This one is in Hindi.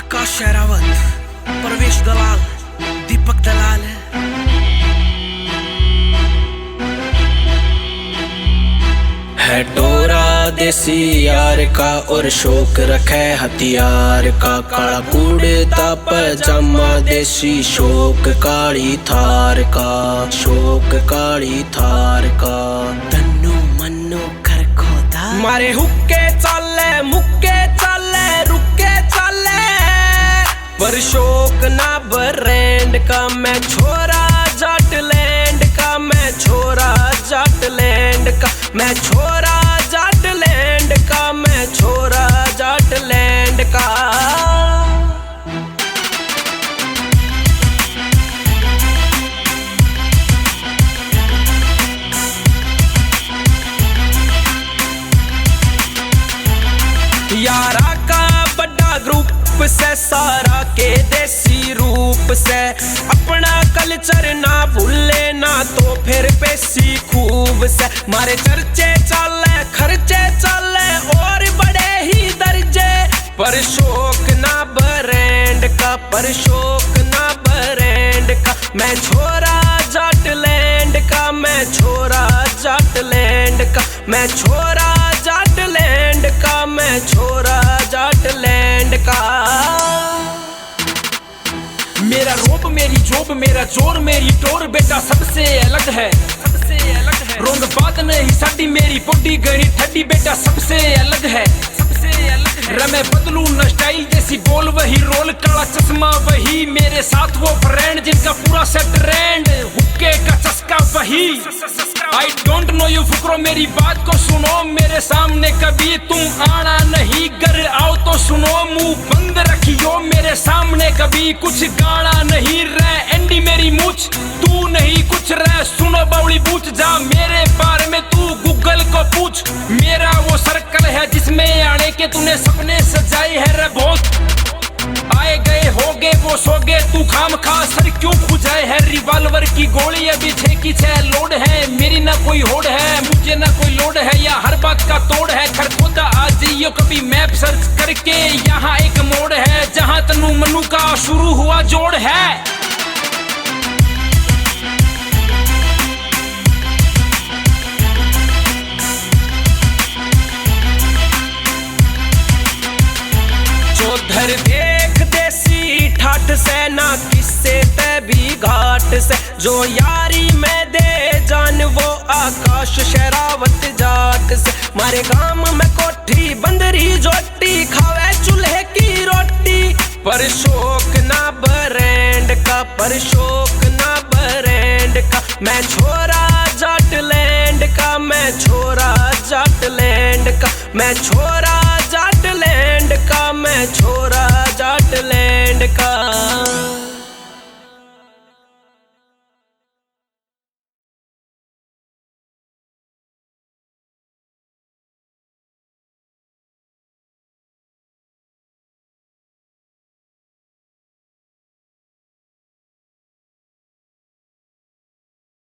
आकाश शेरावत, परवेश दलाल, दीपक दलाल है टोरा देसी यार का और शौक रखे हथियार का। काला कुड़ता पजामा देसी शौक काली थार का, शौक काली थार का। तन्नू मन्नू कर खोदा मारे हुक्के चाले मुक्के चाले रुके चाले, पर शौक ना ब्रांड का। मैं छोरा जाटलैंड का, मैं छोरा जाटलैंड का, मैं छोरा जाटलैंड का, मैं छोरा जाटलैंड का। यारा का बड़ा ग्रुप से सारा के देसी रूप से, अपना कल्चर ना भूले ना तो फिर पेशी खूब से। मारे चर्चे चले खर्चे चले और बड़े ही दर्जे, पर शौक ना ब्रांड का, पर शौक ना ब्रांड का। मैं छोरा जाटलैंड का, मैं छोरा जाटलैंड का, मैं छोरा जाटलैंड का, मैं छोरा जाटलैंड का। मेरा रोब मेरी जोब मेरा जोर मेरी टोर बेटा सबसे अलग है, सबसे अलग है। रोंग बात नहीं साडी मेरी बॉडी गई ठड्डी बेटा सबसे अलग है, सबसे अलग है। रमे बदलू न स्टाइल जैसी बोल वही रोल, काला चश्मा वही मेरे साथ वो फ्रेंड जिनका पूरा सेट ट्रेंड, हुक्के का चस्का वही। आई डोंट नो यू फुकरो मेरी बात को सुनो, मेरे सामने कभी तुम आना नहीं, घर आओ तो सुनो मुंह बंद रखियो, मेरे सामने कभी कुछ गाना नहीं। रह एंडी मेरी मूछ तू नहीं कुछ रह, सुनो बावली पूछ जा मेरे बारे में तू गूगल को पूछ। मेरा वो सर्कल है जिसमें आने के तूने सपने सजाए है रे बहुत, आए गए होगे वो सोगे तू खाम खा सर क्यों खुजाए है। रिवॉल्वर की गोली अभी 6 की 6 लोड है, मेरी ना कोई होड़ है मुझे ना कोई लोड है, या हर बात का तोड़ है। खरखोदा आ जाइयो कभी मैप सर्च करके, यहाँ एक मोड़ है जहाँ तनु मनु का शुरू हुआ जोड़ है। चौधर देख देसी ठाठ से ना किससे ते भी घाट से, जो यारी में दे जान वो आकाश शेरावत जाट से। मारे गांव में कोठी बंदरी जोटी खावे चूल्हे की रोटी, पर शौक ना ब्रांड का, पर शौक ना ब्रांड का। मैं छोरा जाटलैंड का, मैं छोरा जाटलैंड का, मैं छोरा